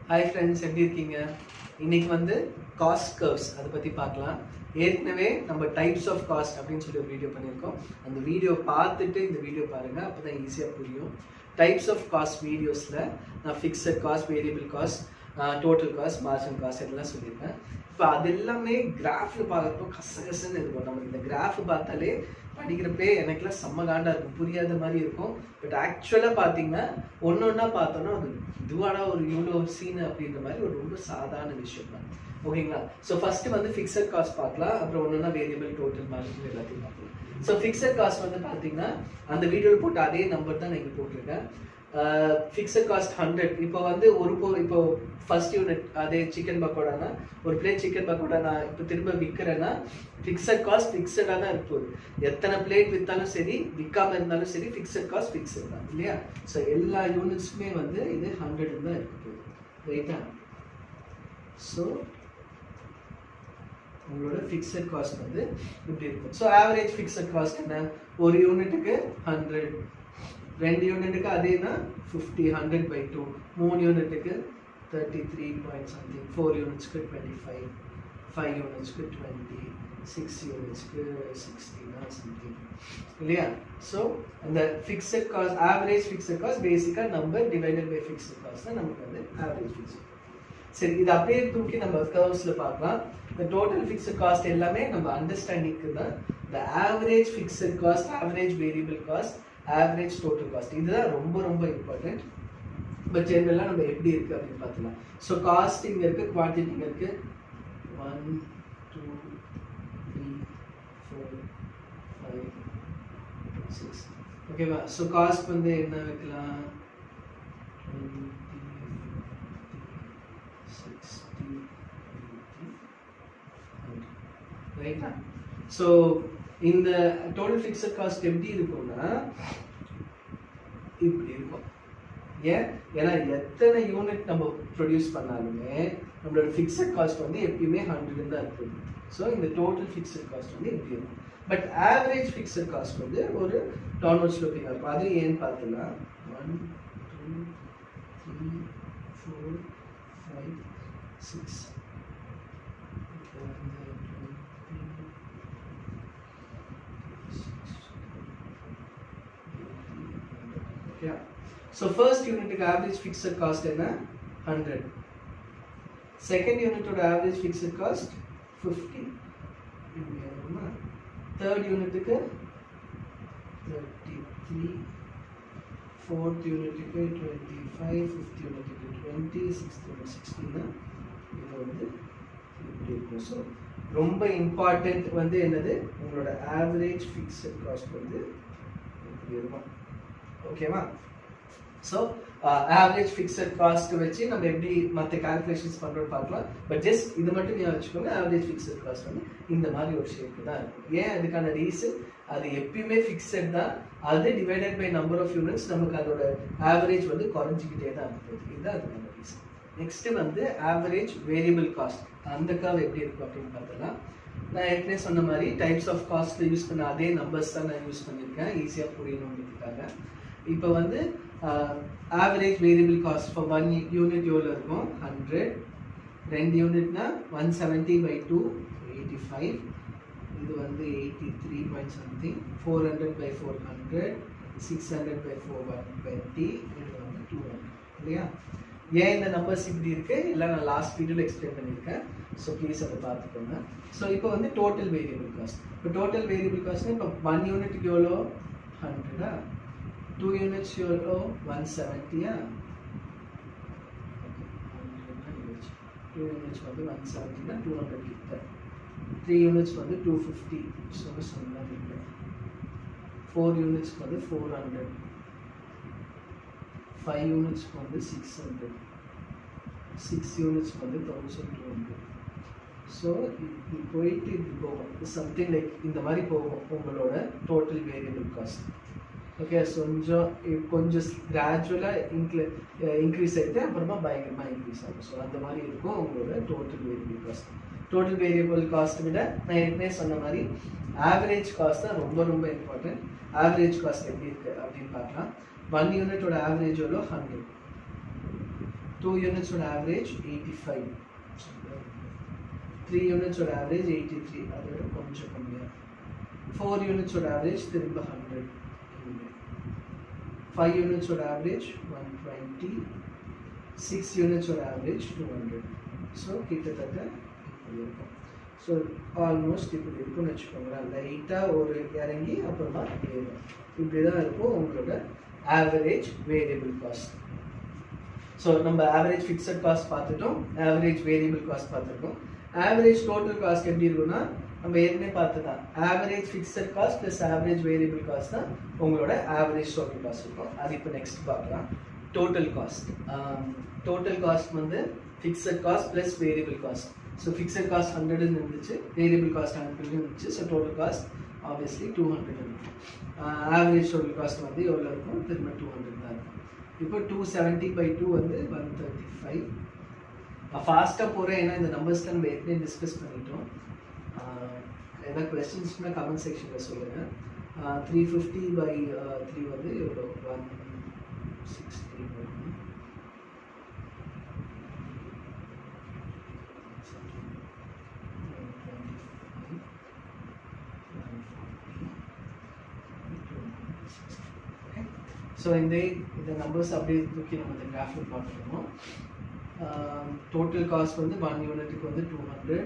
Hi friends, எப்படி இருக்கீங்க? இன்னைக்கு வந்து காஸ்ட் கர்வ்ஸ் அதை பற்றி பார்க்கலாம். ஏற்கனவே நம்ம டைப்ஸ் ஆஃப் காஸ்ட் அப்படின்னு சொல்லி ஒரு வீடியோ பண்ணியிருக்கோம். அந்த வீடியோ பார்த்துட்டு இந்த வீடியோ பாருங்கள், அப்போ தான் ஈஸியாக புரியும். டைப்ஸ் ஆஃப் காஸ்ட் வீடியோஸில் நான் fixed cost, variable cost, total cost, marginal cost இதெல்லாம் சொல்லியிருக்கேன். இப்போ அது எல்லாமே கிராஃபில் பார்க்குறப்போ கசகசன்னு இருக்கும். நம்ம இந்த கிராஃப் பார்த்தாலே படிக்கிறப்பே எனக்குலாம் செம்ம காண்டாக இருக்கும், புரியாத மாதிரி இருக்கும். பட் ஆக்சுவலாக பார்த்தீங்கன்னா ஒன்று ஒன்றா பார்த்தோன்னா அது இதுவாடா ஒரு இவ்வளோ சீனு அப்படின்ற மாதிரி ஒரு ரொம்ப சாதாரண விஷயம் தான். ஓகேங்களா? ஸோ ஃபஸ்ட்டு வந்து ஃபிக்ஸட் காஸ்ட் பார்க்கலாம், அப்புறம் ஒன்று ஒன்றா வேரியபிள், டோட்டல், மார்ஜினல் எல்லாத்தையும் பார்க்கலாம். ஸோ ஃபிக்ஸட் காஸ்ட் வந்து பார்த்தீங்கன்னா அந்த வீடியோவில் போட்டு அதே நம்பர் தான் நான் இங்கே போட்டிருக்கேன். Fixed cost 100. இப்போ வந்து இப்போ ஃபர்ஸ்ட் யூனிட் அதே சிக்கன் பக்கோடானா, ஒரு பிளேட் சிக்கன் பக்கோடா நான் இப்போ திரும்ப விற்கிறேன்னா ஃபிக்ஸட் காஸ்ட் ஃபிக்ஸடாக தான் இருப்போது. எத்தனை பிளேட் விற்றாலும் சரி, விற்காமல் இருந்தாலும் சரி, ஃபிக்ஸட் காஸ்ட் ஃபிக்ஸட் தான் இல்லையா? ஸோ எல்லா யூனிட்ஸுமே வந்து இது 100 தான் இருக்க போகுது, ரைட்டா? ஸோ உங்களோட ஃபிக்ஸட் காஸ்ட் வந்து இப்படி இருக்கும். ஸோ ஆவரேஜ் ஃபிக்ஸட் காஸ்ட் என்ன? ஒரு யூனிட்டுக்கு 100, 2 யூனிட்டுக்கு அதேனா 50, 100/2, 3 யூனிட்டுக்கு 33 பாயிண்ட் சம்திங், 4 யூனிட்ஸ்க்கு 25, 5 யூனிட்ஸ்க்கு 20, 6 யூனிட்ஸ்க்கு 60 சம்திங் இல்லையா? ஸோ அந்த fixed cost, average fixed cost பேசிக்காக number divided by fixed cost தான் நமக்கு வந்து ஆவரேஜ் ஃபிக்ஸட். சரி, இது அப்படியே தூக்கி நம்ம கர்வ்ஸில் பார்க்கலாம். இந்த டோட்டல் ஃபிக்ஸட் காஸ்ட் எல்லாமே நம்ம அண்டர்ஸ்டாண்டிங்க்கு தான். இந்த average fixed cost, average variable cost, average total cost இதுதான் ரொம்ப ரொம்ப இம்பார்ட்டன்ட். பட் ஜெனரலாக நம்ம எப்படி இருக்குது அப்படின்னு பார்த்துக்கலாம். ஸோ காஸ்ட் இங்கே இருக்குது, குவான்டிட்டி இங்கே இருக்குது. 1 2 3 4 5 6 ஓகேவா? ஸோ காஸ்ட் வந்து என்ன வைக்கலாம்? 20 60 ரைட்டா? ஸோ இந்த டோட்டல் ஃபிக்ஸட் காஸ்ட் எப்படி இருக்கும்னா இப்படி இருக்கும். ஏன்னா எத்தனை யூனிட் நம்ம ப்ரொடியூஸ் பண்ணாலுமே நம்மளோட ஃபிக்ஸட் காஸ்ட் வந்து எப்பயுமே 100 தான் இருக்குது. ஸோ இந்த டோட்டல் ஃபிக்ஸட் காஸ்ட் வந்து இப்படி இருக்கும். பட் ஆவரேஜ் ஃபிக்ஸட் காஸ்ட் வந்து ஒரு டவுன்வர்ட் ஸ்லோப்பிங்காக இருக்கும். அது ஏன்னு பார்த்துக்கலாம். 1 2 3 4 5 6 Yeah. So first unit average fixed cost is 100. Second unit average fixed cost 50. Third unit 33. Fourth unit 25. Fifth unit 20. Sixth unit 16. இது வந்து இப்படி இருக்கும். ஸோ ரொம்ப இம்பார்ட்டன்ட் வந்து என்னது, உங்களோட ஆவரேஜ் ஃபிக்ஸட் காஸ்ட் வந்து இப்படி இருக்கும். ஓகேவா? ஸோ ஆவரேஜ் ஃபிக்ஸட் காஸ்ட் வச்சு நம்ம எப்படி மற்ற கால்குலேஷன்ஸ் பண்ணுறோன்னு பார்க்கலாம். பட் ஜஸ்ட் இது மட்டும் நீங்கள் வச்சுக்கோங்க, ஆவரேஜ் ஃபிக்ஸட் காஸ்ட் வந்து இந்த மாதிரி ஒரு ஷேப்பு தான் இருக்கும். ஏன் அதுக்கான ரீசன், அது எப்பயுமே ஃபிக்ஸட் தான். அது divided by number of units நமக்கு அதோட ஆவரேஜ் வந்து குறைஞ்சிக்கிட்டே தான் இருக்குது. இதுதான் அதுக்கான ரீசன். நெக்ஸ்ட் வந்து ஆவரேஜ் வேரியபிள் காஸ்ட், அந்த கர்வ் எப்படி இருக்கும் அப்படின்னு பார்த்தலாம். நான் ஏற்கனவே சொன்ன மாதிரி டைப்ஸ் ஆஃப் காஸ்ட்டில் யூஸ் பண்ண அதே நம்பர்ஸ் தான் நான் யூஸ் பண்ணியிருக்கேன், ஈஸியாக புரியணுன்றதுக்காக. இப்போ வந்து average variable cost for 1 unit எவ்வளோ இருக்கும்? 100. 2 யூனிட்னா 170/2 85. இது வந்து 83 பாயிண்ட் சம்திங். 400/400, 600/4 120. இது வந்து 200 இல்லையா? ஏன் இந்த நம்பர்ஸ் இப்படி இருக்கு எல்லாம் நான் லாஸ்ட் வீடியோவில் எக்ஸ்பிளைன் பண்ணியிருக்கேன். ஸோ ப்ளீஸ் அதை பார்த்துக்கோங்க. ஸோ இப்போ வந்து டோட்டல் வேரியபிள் காஸ்ட். இப்போ டோட்டல் வேரியபிள் காஸ்ட்னா இப்போ 1 யூனிட்டுக்கு எவ்வளோ? 100. 2 யூனிட்ஸ் எவ்வளோ? 170. 2 யூனிட்ஸ் வந்து 170னா 200 கிட்ட. 3 யூனிட்ஸ் வந்து 250. ஸோ சொன்னால் இருக்கு. 4 யூனிட்ஸ்க்கு வந்து 400. 5 யூனிட்ஸ்க்கு வந்து 600. 6 யூனிட்ஸ்க்கு வந்து 1200. ஸோ இப்படி போயிட்டு இப்படி போகும். சம்திங் லைக் இந்த மாதிரி போகும் உங்களோட டோட்டல் வேரியபிள் காஸ்ட். ஓகே, கொஞ்சம் கிராஜுவலாக இன்க்ரீஸ் ஆகிட்டு அப்புறமா பயங்கரமாக இன்க்ரீஸ் ஆகும். ஸோ அந்த மாதிரி இருக்கும் உங்களோட total variable cost. Total variable cost விட நான் ஏற்கனவே சொன்ன மாதிரி ஆவரேஜ் காஸ்ட் தான் ரொம்ப ரொம்ப இம்பார்ட்டன்ட். ஆவரேஜ் காஸ்ட் எப்படி இருக்குது அப்படின்னு பார்க்கலாம். 1 யூனிட்டோட ஆவரேஜ் எவ்வளோ? 100. 2 units on average 85, 3 units on average 83, அதோட கொஞ்சம் கம்மியா. 4 units on average திரும்ப 100, 5 units on average 120, 6 units on average 200. So கிட்டத்தட்ட இப்படி இருக்கும். ஸோ ஆல்மோஸ்ட் இப்படி இருக்கும்னு வச்சுக்கோங்களேன். லைட்டாக ஒரு இறங்கி அப்புறமா ஏறும். இப்படி தான் இருக்கும் உங்களோட ஆவரேஜ் வேரியபிள் காஸ்ட். ஸோ நம்ம ஆவரேஜ் ஃபிக்ஸட் காஸ்ட் பார்த்துட்டோம், ஆவரேஜ் வேரியபிள் காஸ்ட் பார்த்துருக்கோம். ஆவரேஜ் டோட்டல் காஸ்ட் எப்படி இருக்குன்னா நம்ம ஏற்கனவே பார்த்துதான் average fixed cost plus average variable cost தான் உங்களோட ஆவரேஜ் டோட்டல் காஸ்ட் இருக்கும். அது இப்போ நெக்ஸ்ட் பார்க்கலாம். டோட்டல் காஸ்ட், டோட்டல் காஸ்ட் வந்து fixed cost plus variable cost. So fixed cost 100 இருந்துச்சு, வேரியபிள் காஸ்ட் 100 இருந்துச்சு. ஸோ டோட்டல் காஸ்ட் ஆப்வியஸ்லி 200 இருக்கும். ஆவரேஜ் டோட்டல் காஸ்ட் வந்து எவ்வளோ இருக்கும், திரும்ப 200 தான் இருக்கும். இப்போ 270/2 வந்து 135. ஃபாஸ்ட்டாக போகிறேன் ஏன்னா இந்த நம்பர்ஸ்லாம் நம்ம ஏற்கனவே டிஸ்கஸ் பண்ணிட்டோம். ஏதாவது கொஸ்டின்ஸ்னா கமெண்ட் செக்ஷனில் சொல்லுங்கள். 350/3 வந்து எவ்வளோ, 160 வரும். ஸோ இந்த நம்பர்ஸ் அப்படியே தூக்கி நம்ம இந்த கிராஃபில் பார்த்துருக்கோம். டோட்டல் காஸ்ட் வந்து 1 யூனிட்டுக்கு வந்து 200,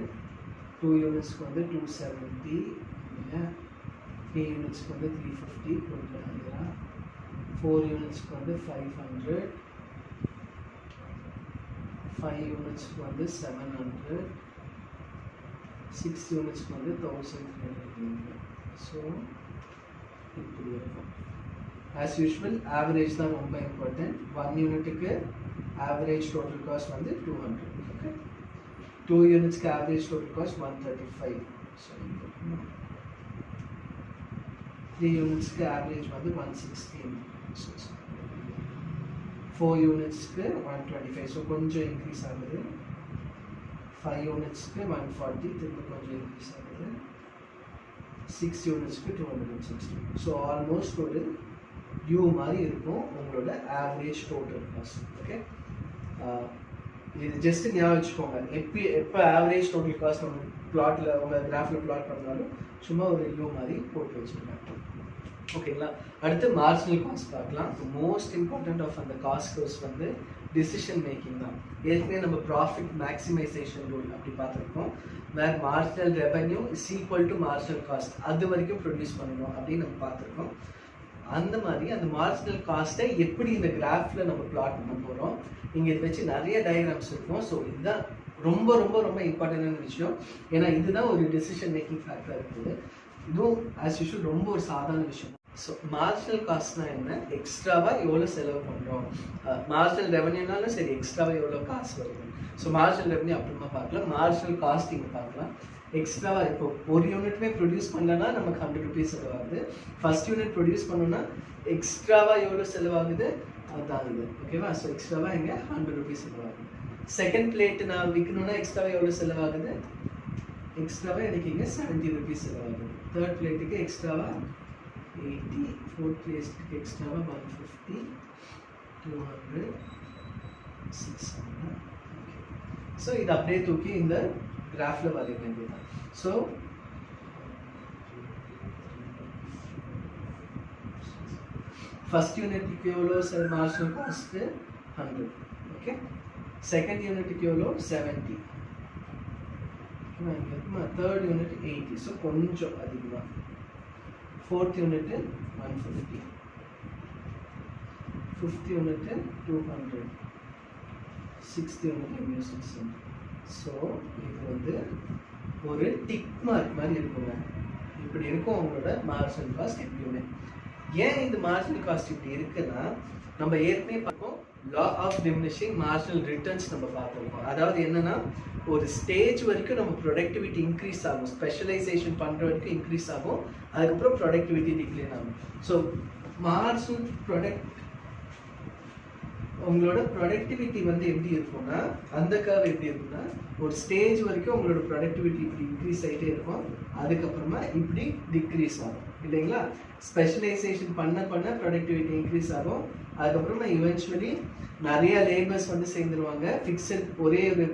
2 யூனிட்ஸ்க்கு வந்து 270, 3 யூனிட்ஸ்க்கு வந்து 350, 4 யூனிட்ஸ்க்கு வந்து 500, 5 யூனிட்ஸ்க்கு வந்து 700, 6 யூனிட்ஸ்க்கு வந்து 1300. ஸோ இப்படி இருக்கும். As usual, average தான் ரொம்ப important. 1 யூனிட்டுக்கு average total cost வந்து 200. Okay. 2 யூனிட்ஸ்க்கு average total cost 135. So 3 யூனிட்ஸ்க்கு average வந்து 116. 4 யூனிட்ஸ்க்கு 125. ஸோ கொஞ்சம் இன்க்ரீஸ் ஆகுது. 5 யூனிட்ஸ்க்கு 140, திரும்ப கொஞ்சம் இன்க்ரீஸ் ஆகுது. 6 யூனிட்ஸ்க்கு 260. ஸோ ஆல்மோஸ்ட் ஒரு யூ மாதிரி இருக்கும் உங்களோட ஆவரேஜ் டோட்டல் காஸ்ட். ஓகே, இது ஜஸ்ட் ஞாபகம் வச்சுக்கோங்க. எப்போ ஆவரேஜ் டோட்டல் காஸ்ட் நம்ம பிளாட்டில் உங்கள் கிராஃபில் பிளாட் பண்ணாலும் சும்மா ஒரு யூ மாதிரி போட்டு வச்சுருக்கேன். ஓகேங்களா. அடுத்து மார்ஜினல் காஸ்ட் பார்க்கலாம். மோஸ்ட் இம்பார்ட்டன்ட் ஆஃப் அந்த காஸ்ட் கர்வ்ஸ் வந்து டிசிஷன் மேக்கிங் தான். ஏற்கனவே நம்ம ப்ராஃபிட் மேக்ஸிமைசேஷன் ரூல் அப்படி பார்த்துருக்கோம். Where marginal revenue is equal to marginal cost, அது வரைக்கும் ப்ரொடியூஸ் பண்ணணும் அப்படின்னு நம்ம பார்த்துருக்கோம். அந்த மாதிரி அந்த மார்ஜினல் காஸ்ட்டை எப்படி இந்த கிராஃபில் நம்ம பிளாட் பண்ண போகிறோம். இங்கே இதை வச்சு நிறைய டயக்ராம்ஸ் இருக்கும். ஸோ இதுதான் ரொம்ப ரொம்ப ரொம்ப இம்பார்ட்டண்டான விஷயம். ஏன்னா இதுதான் ஒரு டெசிஷன் மேக்கிங் ஃபேக்டராக இருக்குது. இதுவும் ஆஸ் யூஷுவல் ரொம்ப ஒரு சாதாரண விஷயம். ஸோ மார்ஜினல் காஸ்ட்னா என்ன, எக்ஸ்ட்ராவாக எவ்வளோ செலவு பண்ணுறோம். மார்ஜினல் ரெவன்யூனாலும் சரி எக்ஸ்ட்ராவாக எவ்வளோ காசு வருது. ஸோ மார்ஜினல் ரெவன்யூ அப்புறமா பார்க்கலாம். மார்ஜினல் காஸ்ட் இங்கே பார்க்கலாம். எக்ஸ்ட்ராவாக இப்போ ஒரு யூனிட்மே ப்ரொடியூஸ் பண்ணலன்னா நமக்கு 100 rupees செலவாகுது. ஃபர்ஸ்ட் யூனிட் ப்ரொடியூஸ் பண்ணோன்னா எக்ஸ்ட்ராவாக எவ்வளோ செலவாகுது அதுதான் இது. ஓகேவா. ஸோ எக்ஸ்ட்ராவாக இங்கே 100 rupees செலவாகுது. செகண்ட் பிளேட்டு நான் விற்கணுன்னா எக்ஸ்ட்ராவாக எவ்வளோ செலவாகுது, எக்ஸ்ட்ராவாக எனக்கு இங்கே 70 rupees செலவாகுது. தேர்ட் பிளேட்டுக்கு எக்ஸ்ட்ராவாக 80, ஃபோர்த் பிளேட்டுக்கு எக்ஸ்ட்ராவாக 150, 200, 600. ஸோ இது அப்படியே தூக்கி இந்த கிராஃபில் வரைய வேண்டியதான். ஸோ ஃபர்ஸ்ட் யூனிட்டுக்கு எவ்வளோ மார்ஜினல் காஸ்ட்டு 100. ஓகே. செகண்ட் யூனிட்டுக்கு எவ்வளோ 70. Third unit 80. ஸோ கொஞ்சம் அதிகமாக. Fourth unit 150, fifth unit 200, sixth unit 600. So இது வந்து ஒரு டிக் மார்க் மாதிரி இருக்குங்க. இப்படி இருக்கும் உங்களோட மார்ஜினல் காஸ்ட் எப்படியுமே. ஏன் இந்த மார்ஜினல் காஸ்ட் இப்படி இருக்குன்னா நம்ம ஏற்கனவே பார்ப்போம் law of diminishing marginal returns நம்ம பார்த்துருக்கோம். அதாவது என்னன்னா ஒரு ஸ்டேஜ் வரைக்கும் நம்ம ப்ரொடக்டிவிட்டி இன்க்ரீஸ் ஆகும், ஸ்பெஷலைசேஷன் பண்ணுற வரைக்கும் இன்க்ரீஸ் ஆகும், அதுக்கப்புறம் ப்ரொடக்டிவிட்டி டிக்ளைன் ஆகும். ஸோ மார்ஜினல் உங்களோட ப்ரொடக்டிவிட்டி வந்து எப்படி இருக்கும்னா அந்த கர்வ் எப்படி இருக்குன்னா ஒரு ஸ்டேஜ் வரைக்கும் உங்களோட ப்ரொடக்டிவிட்டி இப்படி இன்க்ரீஸ் ஆகிட்டே இருக்கும், அதுக்கப்புறமா இப்படி டிக்ரீஸ் ஆகும் இல்லைங்களா. ஸ்பெஷலைசேஷன் பண்ண ப்ரொடக்டிவிட்டி இன்க்ரீஸ் ஆகும், அதுக்கப்புறமா இவென்ச்சுவலி நிறைய லேபர்ஸ் வந்து சேர்ந்துருவாங்க, ஒரே ஒரு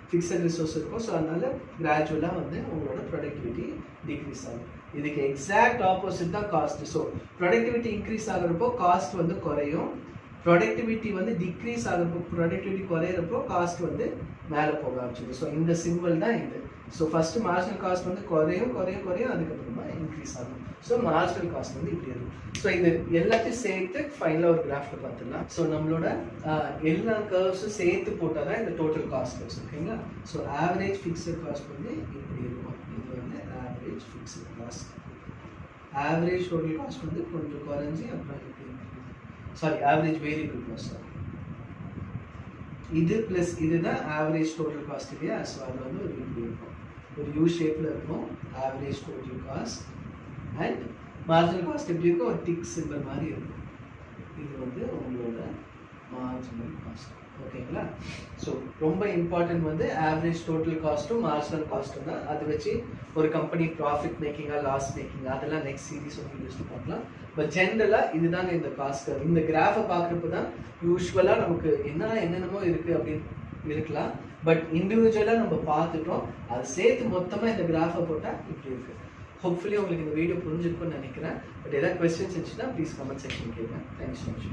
ஃபிக்ஸட் ரிசோர்ஸ் இருக்கும். ஸோ அதனால கிராஜுவலாக வந்து உங்களோட ப்ரொடக்டிவிட்டி டிக்ரீஸ் ஆகும். இதுக்கு எக்ஸாக்ட் ஆப்போசிட் தான் காஸ்ட். ஸோ ப்ரொடக்டிவிட்டி இன்க்ரீஸ் ஆகிறப்போ காஸ்ட் வந்து குறையும், ப்ரொடக்டிவிட்டி வந்து டிக்ரீஸ் ஆகிறப்போ ப்ரொடக்டிவிட்டி குறையிறப்போ காஸ்ட் வந்து மேலே போக ஆரம்பிச்சிடும். ஸோ இந்த சிம்பிள் தான் இது. ஸோ ஃபர்ஸ்ட் மார்ஜினல் காஸ்ட் வந்து குறையும், அதுக்கப்புறமா இன்க்ரீஸ் ஆகும். ஸோ மார்ஜினல் காஸ்ட் வந்து இப்படி இருக்கும். ஸோ இது எல்லாத்தையும் சேர்த்து ஃபைனலாக ஒரு கிராஃப்ல பார்த்துக்கலாம். ஸோ நம்மளோட எல்லா கர்வ்ஸும் சேர்த்து போட்டால் தான் இந்த டோட்டல் காஸ்ட் கர்வ்ஸ். ஓகேங்களா? ஸோ ஆவரேஜ் ஃபிக்ஸட் காஸ்ட் வந்து இப்படி இருக்கும். இது வந்து average fixed cost. Average total cost வந்து கொஞ்சம் குறைஞ்சி அப்புறம் ஆவரேஜ் வேரியபிள் காஸ்ட். இது பிளஸ் இதுதான் ஆவரேஜ் டோட்டல் காஸ்ட் இல்லையா? ஸோ அது வந்து ஒரு இப்படி இருக்கும், ஒரு யூ ஷேப்ல இருக்கும் average total cost. And marginal cost எப்படி இருக்கும்? ஒரு டிக் சிம்பிள் மாதிரி இருக்கும். இது வந்து உங்களோட மார்ஜினல் காஸ்ட். ஓகேங்களா? ஸோ ரொம்ப இம்பார்ட்டன்ட் வந்து ஆவரேஜ் டோட்டல் காஸ்ட்டும் மார்ஜினல் காஸ்ட்டும் தான். அதை வச்சு ஒரு கம்பெனி ப்ராஃபிட் மேக்கிங்கா லாஸ் மேக்கிங்கா அதெல்லாம் நெக்ஸ்ட் சீரீஸ் ஆஃப் வீடியோஸ்ல பார்க்கலாம். பட் ஜென்ரலாக இதுதாங்க இந்த காஸ்ட். இந்த கிராஃபை பார்க்குறப்ப தான் யூஸ்வலாக நமக்கு என்னென்னமோ இருக்குது அப்படின்னு இருக்கலாம். பட் இண்டிவிஜுவலாக நம்ம பார்த்துட்டோம், அதை சேர்த்து மொத்தமாக இந்த கிராஃபை போட்டால் இப்படி இருக்குது. ஹோப்ஃபுல்லி உங்களுக்கு இந்த வீடியோ புரிஞ்சிருக்கும்னு நினைக்கிறேன். பட் ஏதாவது கொஸ்டின்ஸ் இருந்துச்சுன்னா ப்ளீஸ் கமெண்ட் செக்ஷன் கேட்குறேன். Thank you so much.